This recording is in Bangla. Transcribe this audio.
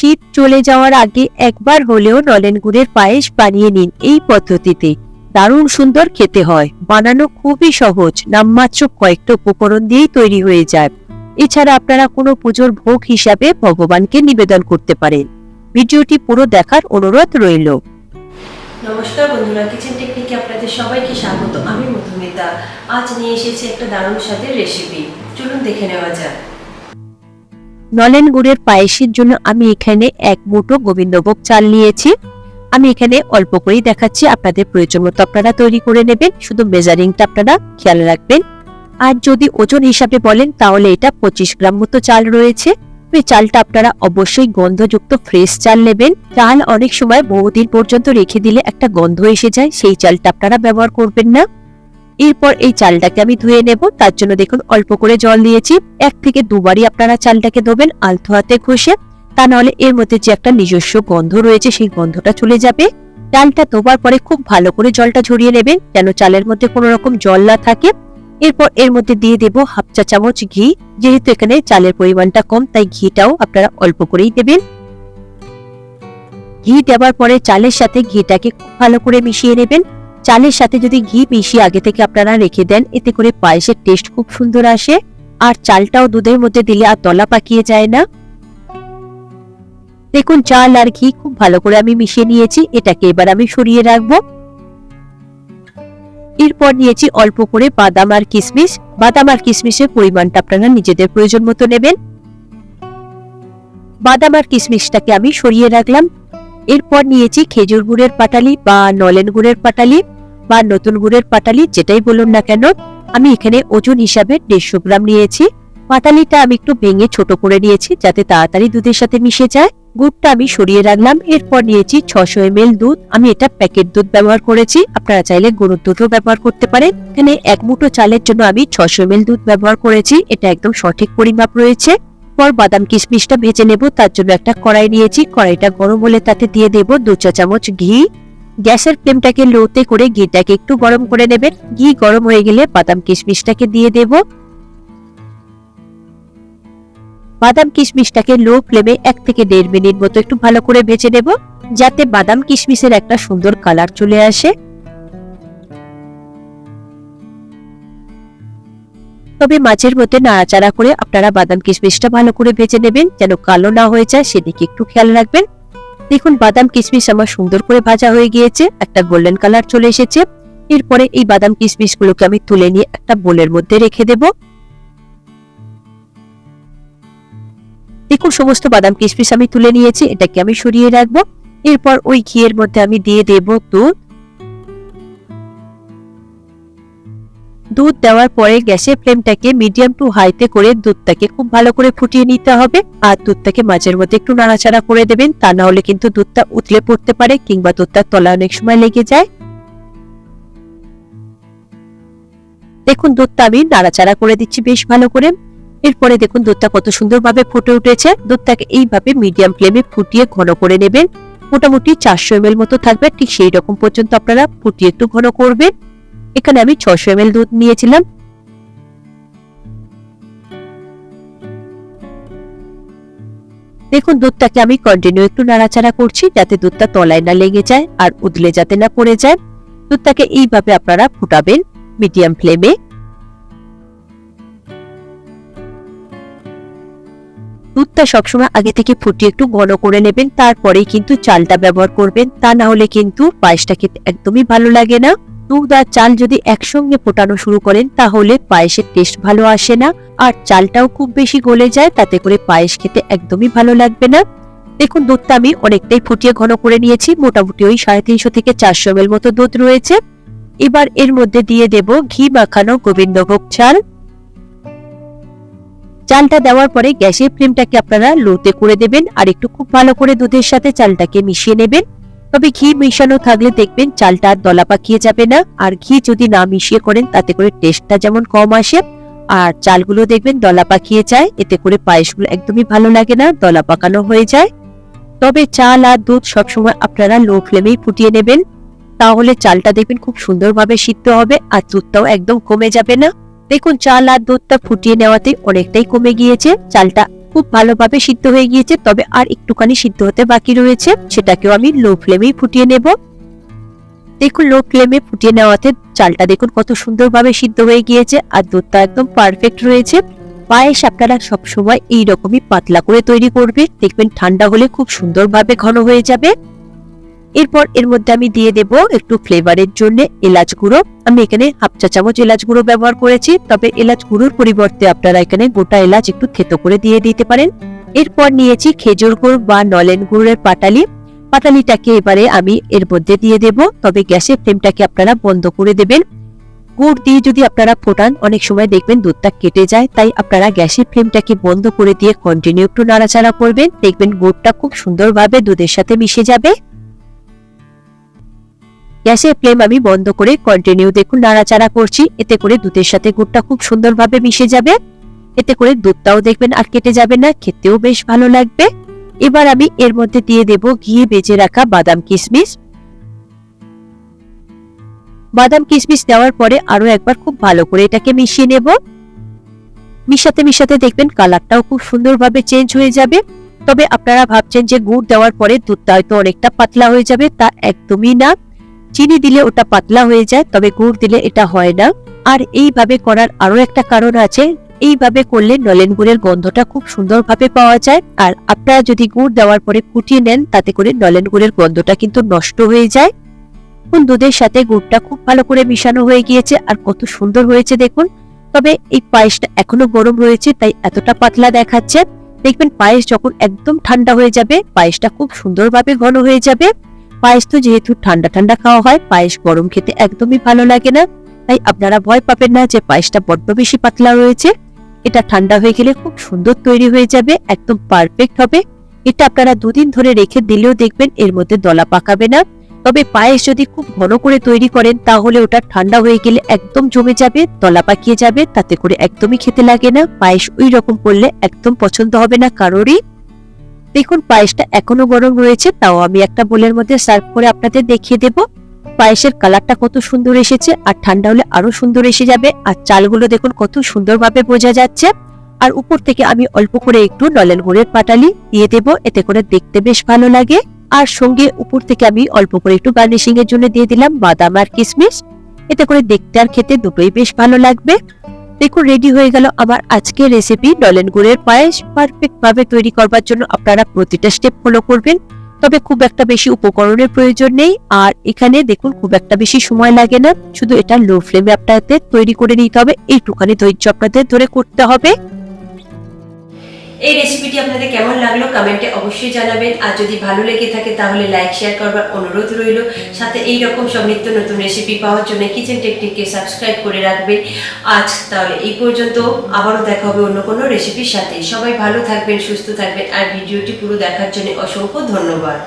শীত চলে যাওয়ার আগে একবার হলেও নলেন গুড়ের পায়েস বানিয়ে নিন এই পদ্ধতিতে। দারুণ সুন্দর খেতে হয়, বানানো খুবই সহজ, নামমাত্র কয়েকটা উপকরণ দিয়েই তৈরি হয়ে যায়। এছাড়া আপনারা কোনো পুজোর ভোগ হিসাবে ভগবানকে নিবেদন করতে পারেন। ভিডিওটি পুরো দেখার অনুরোধ রইল। নমস্কার বন্ধুরা, কিচেন টেকনিকে আপনাদের সবাইকে স্বাগত। আমি মধুমিতা। আজ নিয়ে এসেছি একটা দারুণ স্বাদের রেসিপি, চলুন দেখে নেওয়া যাক। নলেন গুড়ের পায়েসের জন্য আমি এখানে 1 মুঠো গোবিন্দভোগ চাল নিয়েছি। আমি এখানে অল্প করেই দেখাচ্ছি, আপনাদের প্রয়োজন মতো আপনারা তৈরি করে নেবেন। শুধু মেজারিংটা আপনারা খেয়াল রাখবেন। আর যদি ওজন হিসাবে বলেন তাহলে এটা 25 গ্রাম মতো চাল রয়েছে। এই চালটা আপনারা অবশ্যই গন্ধযুক্ত ফ্রেশ চাল নেবেন। চাল অনেক সময় বহুদিন পর্যন্ত রেখে দিলে একটা গন্ধ এসে যায়, সেই চালটা আপনারা ব্যবহার করবেন না। এরপর এই চালটাকে আমি ধুয়ে নেব। তার জন্য দেখুন অল্প করে জল দিয়েছি। 1 থেকে 2 বারই আপনারা চালটাকে ধোবেন আলতো হাতে ঘষে, তা নাহলে এর মধ্যে যে একটা নিজস্ব গন্ধ রয়েছে সেই গন্ধটা চলে যাবে। চালটা ধোবার পরে খুব ভালো করে জলটা ঝরিয়ে নেবেন, যেন চালের মধ্যে কোনো রকম জল না থাকে। এরপর এর মধ্যে দিয়ে দেব 1/2 চা চামচ ঘি। যেহেতু এখানে চালের পরিমাণটা কম, তাই ঘিটাও আপনারা অল্প করেই দেবেন। ঘি দেওয়ার পরে চালের সাথে ঘিটাকে খুব ভালো করে মিশিয়ে নেবেন। চালের সাথে যদি ঘি মিশিয়ে আগে থেকে আপনারা রেখে দেন, এতে করে পায়েসের টেস্ট খুব সুন্দর আসে। আর চালটাও দুধের মধ্যে দিলে আর দলা পাকিয়ে যায় না। দেখুন চাল আর ঘি খুব ভালো করে আমি মিশিয়ে নিয়েছি। এটাকে এবার আমি সরিয়ে রাখবো। এরপর নিয়েছি অল্প করে বাদাম আর কিশমিশ। বাদাম আর কিশমিশের পরিমাণটা আপনারা নিজেদের প্রয়োজন মতো নেবেন। বাদাম আর কিশমিশটাকে আমি সরিয়ে রাখলাম। এরপর নিয়েছি খেজুর গুড়ের পাটালি বা নলেন গুড়ের পাটালি বা নতুন গুড়ের পাটালি, যেটাই বলুন না কেন। আমি এখানে ওজন হিসাবে 150 গ্রাম নিয়েছি। পাটালিটা আমি একটু ভেঙে ছোট করে নিয়েছি, যাতে তাড়াতাড়ি দুধের সাথে মিশে যায়। গুড়টা আমি সরিয়ে রাখলাম। এরপর নিয়েছি 600 ml দুধ। আমি এটা প্যাকেট দুধ ব্যবহার করেছি, আপনারা চাইলে গরুর দুধও ব্যবহার করতে পারেন। এখানে 1 মুঠো চালের জন্য আমি 600 ml দুধ ব্যবহার করেছি, এটা একদম সঠিক পরিমাপ রয়েছে। পর বাদাম কিশমিশটা ভেজে নেব। তার জন্য একটা কড়াই নিয়েছি। কড়াইটা গরম হলে তাতে দিয়ে দেব 2 চা চামচ ঘি। গ্যাসের ফ্লেমটাকে লোতে করে ঘিটাকে একটু গরম করে নেবেন। ঘি গরম হয়ে গেলে বাদাম কিশমিশটাকে দিয়ে দেব। বাদাম কিশমিশটাকে লো ফ্লেমে 1 থেকে 1.5 মিনিট মতো একটু ভালো করে ভেজে নেব, যাতে বাদাম কিশমিশের একটা সুন্দর কালার চলে আসে। তবে মাঝের মধ্যে নাড়াচাড়া করে আপনারা বাদাম কিশমিশটা ভালো করে ভেজে নেবেন, যেন কালো না হয়ে যায়, সেদিকে একটু খেয়াল রাখবেন। দেখুন বাদাম কিশমিশ আমার সুন্দর করে ভাজা হয়ে গিয়েছে, একটা গোল্ডেন কালার চলে এসেছে। এরপরে এই বাদাম কিশমিশ গুলোকে আমি তুলে নিয়ে একটা বোলের মধ্যে রেখে দেব। দেখুন সমস্ত বাদাম কিশমিশ আমি তুলে নিয়েছি, এটাকে আমি সরিয়ে রাখবো। এরপর ওই ঘিয়ের মধ্যে আমি দিয়ে দেব দুধ। দুধ দেওয়ার পরে গ্যাসের ফ্লেমটাকে মিডিয়াম টু হাইতে করে দুধটাকে খুব ভালো করে ফুটিয়ে নিতে হবে। আর দুধটাকে মাঝের মধ্যে একটু নাড়াচাড়া করে দেবেন, তা না হলে কিন্তু দুধটা উতলে পড়তে পারে, কিংবা দুধটার তলায় অনেক সময় লেগে যায়। দেখুন দুধটা আমি নাড়াচাড়া করে দিচ্ছি বেশ ভালো করে। এরপরে দেখুন দুধটা কত সুন্দরভাবে ফুটে উঠেছে। দুধটাকে এইভাবে মিডিয়াম ফ্লেমে ফুটিয়ে ঘন করে নেবেন। মোটামুটি 400 ml মতো থাকবে, ঠিক সেই রকম পর্যন্ত আপনারা ফুটিয়ে একটু ঘন করবেন। এখানে আমি 600 ml দুধ নিয়েছিলাম। দেখুন দুধটাকে আমি কন্টিনিউ একটু নাড়াচাড়া করছি, যাতে দুধটা তলায় না লেগে যায় আর উতলে যাতে না পড়ে যায়। দুধটাকে এইভাবে আপনারা ফুটাবেন মিডিয়াম ফ্লেমে। দুধটা সবসময় আগে থেকে ফুটিয়ে একটু ঘন করে নেবেন, তারপরেই কিন্তু চালটা ব্যবহার করবেন, তা না হলে কিন্তু পায়েসটা খেতে একদমই ভালো লাগে না। দুধ আর চাল যদি একসঙ্গে ফোটানো শুরু করেন, তাহলে পায়েসের টেস্ট ভালো আসে না, আর চালটাও খুব বেশি গলে যায়, তাতে করে পায়েস খেতে একদমই ভালো লাগবে না। দেখুন দুধটা আমি অনেকটাই ফুটিয়ে ঘন করে নিয়েছি, মোটামুটি ওই 350 থেকে 400 ml মতো দুধ রয়েছে। এবার এর মধ্যে দিয়ে দেব ঘি মাখানো গোবিন্দভোগ চাল। চালটা দেওয়ার পরে গ্যাসের ফ্লেমটাকে আপনারা লোতে করে দেবেন, আর একটু খুব ভালো করে দুধের সাথে চালটাকে মিশিয়ে নেবেন। তবে ঘি মিশানো থাকলে দেখবেন চালটা আর দলা পাকিয়ে যাবে না। আর ঘি যদি না মিশিয়ে করেন, তাতে করে টেস্টটা যেমন কম আসে, আর চালগুলো দেখবেন দলা পাকিয়ে যায়, এতে করে পায়েসগুলো একদমই ভালো লাগে না, দলা পাকানো হয়ে যায়। তবে চাল আর দুধ সবসময় আপনারা লো ফ্লেমেই ফুটিয়ে নেবেন, তাহলে চালটা দেখবেন খুব সুন্দরভাবে সিদ্ধ হবে, আর দুধটাও একদম কমে যাবে না। দেখুন চাল আর দুধটা ফুটিয়ে নেওয়াতে অনেকটাই কমে গিয়েছে, চালটা খুব ভালোভাবে সিদ্ধ হয়ে গিয়েছে, তবে আর একটুখানি সিদ্ধ হতে বাকি রয়েছে, সেটাকেও আমি লো ফ্লেমেই ফুটিয়ে নেব। দেখুন লো ফ্লেমে ফুটিয়ে নেওয়াতে চালটা দেখুন কত সুন্দরভাবে সিদ্ধ হয়ে গিয়েছে আর দুধটা একদম পারফেক্ট রয়েছে। পায়েস আপনারা সবসময় এইরকমই পাতলা করে তৈরি করবেন, দেখবেন ঠান্ডা হলে খুব সুন্দরভাবে ঘন হয়ে যাবে। এরপর এর মধ্যে আমি দিয়ে দেব একটু ফ্লেভারের জন্য এলাচ গুঁড়ো। আমি এখানে হাফ চা চামচ এলাচ গুঁড়ো ব্যবহার করেছি, তবে এলাচ গুঁড়োর পরিবর্তে আপনারা এখানে গোটা এলাচ একটু থেতো করে দিয়ে দিতে পারেন। এরপর নিয়েছি খেজুর গুড় বা নলেন গুড়ের পাটালি। পাটালিটাকে এবারে আমি এর মধ্যে দিয়ে দেব, তবে গ্যাসের ফ্লেমটাকে আপনারা বন্ধ করে দেবেন। গুড় দিয়ে যদি আপনারা ফোটান অনেক সময় দেখবেন দুধটা কেটে যায়, তাই আপনারা গ্যাসের ফ্লেমটাকে বন্ধ করে দিয়ে কন্টিনিউ একটু নাড়াচাড়া করবেন, দেখবেন গুড়টা খুব সুন্দরভাবে দুধের সাথে মিশে যাবে। গ্যাসের ফ্লেম আমি বন্ধ করে কন্টিনিউ দেখুন নাড়াচাড়া করছি, এতে করে দুধের সাথে গুড়টা খুব সুন্দরভাবে মিশে যাবে। এতে করে দুধটাও দেখবেন আর কেটে যাবে না, খেতেও বেশ ভালো লাগবে। এবার আমি এর মধ্যে দিয়ে দেব ঘিয়ে ভেজে রাখা বাদাম কিশমিশ। বাদাম কিশমিশ দেওয়ার পরে আরো একবার খুব ভালো করে এটাকে মিশিয়ে নেব। মিশাতে মিশাতে দেখবেন কালারটাও খুব সুন্দরভাবে চেঞ্জ হয়ে যাবে। তবে আপনারা ভাবছেন যে গুড় দেওয়ার পরে দুধটা হয়তো অনেকটা পাতলা হয়ে যাবে, তা একদমই না। চিনি দিলে ওটা পাতলা হয়ে যায়, তবে গুড় দিলে এটা হয় না। আর এইভাবে করার আরো একটা কারণ আছে, এইভাবে করলে নলেন গুড়ের গন্ধটা খুব সুন্দরভাবে পাওয়া যায়। আর আপনারা যদি গুড় দেওয়ার পরে ফুটিয়ে নেন, তাতে করে নলেন গুড়ের গন্ধটা কিন্তু নষ্ট হয়ে যায়। দুধের সাথে গুড়টা খুব ভালো করে মিশানো হয়ে গিয়েছে আর কত সুন্দর হয়েছে দেখুন। তবে এই পায়েসটা এখনো গরম রয়েছে, তাই এতটা পাতলা দেখাচ্ছে। দেখবেন পায়েস যখন একদম ঠান্ডা হয়ে যাবে, পায়েসটা খুব সুন্দরভাবে ঘন হয়ে যাবে। পায়েস তো যেহেতু ঠান্ডা ঠান্ডা খাওয়া হয়, পায়েস গরম খেতে একদমই ভালো লাগে না। তাই আপনারা ভয় পাবেন না যে পায়েসটা বড্ড বেশি পাতলা রয়েছে। এটা ঠান্ডা হয়ে গেলে খুব সুন্দর তৈরি হয়ে যাবে, একদম পারফেক্ট হবে। এটা আপনারা দুদিন ধরে রেখে দিলেও দেখবেন এর মধ্যে দলা পাকাবে না। তবে পায়েস যদি খুব ঘন করে তৈরি করেন, তাহলে ওটা ঠান্ডা হয়ে গেলে একদম জমে যাবে, দলা পাকিয়ে যাবে, তাতে করে একদমই খেতে লাগে না। পায়েস ওই রকম করলে একদম পছন্দ হবে না কারোরই। দেখুন পায়েসটা এখনো গরম রয়েছে, তাও আমি একটা বোলের মধ্যে সার্ভ করে আপনাদের দেখিয়ে দেব। পায়েসের কালারটা কত সুন্দর এসেছে, আর ঠান্ডা হলে আরো সুন্দর এসে যাবে। আর চালগুলো দেখুন কত সুন্দরভাবে বোঝা যাচ্ছে। আর উপর থেকে আমি অল্প করে একটু নলেন গুড়ের পাটালি দিয়ে দেব, এতে করে দেখতে বেশ ভালো লাগে। আর সঙ্গে উপর থেকে আমি অল্প করে একটু গার্নিশিং এর জন্য দিয়ে দিলাম বাদাম আর কিশমিশ, এতে করে দেখতে আর খেতে দুটোই বেশ ভালো লাগবে। দেখুন রেডি হয়ে গেল আমার আজকের রেসিপি নলেন গুড়ের পায়েস। পারফেক্ট ভাবে তৈরি করবার জন্য আপনারা প্রতিটা স্টেপ ফলো করবেন, তবে খুব একটা বেশি উপকরণের প্রয়োজন নেই। আর এখানে দেখুন খুব একটা বেশি সময় লাগে না, শুধু এটা লো ফ্লেমে আপনাদের তৈরি করে নিতে হবে, এইটুখানি ধৈর্য আপনাদের ধরে করতে হবে। এই রেসিপিটি আপনাদের কেমন লাগলো কমেন্টে অবশ্যই জানাবেন। আর যদি ভালো লেগে থাকে তাহলে লাইক শেয়ার করবার অনুরোধ রইল। সাথে এই রকম সব নিত্য নতুন রেসিপি পাওয়ার জন্য কিচেন টেকনিককে সাবস্ক্রাইব করে রাখবেন। আজ তাহলে এই পর্যন্ত, আবারও দেখা হবে অন্য কোনো রেসিপির সাথে। সবাই ভালো থাকবেন, সুস্থ থাকবেন, আর ভিডিওটি পুরো দেখার জন্য অসংখ্য ধন্যবাদ।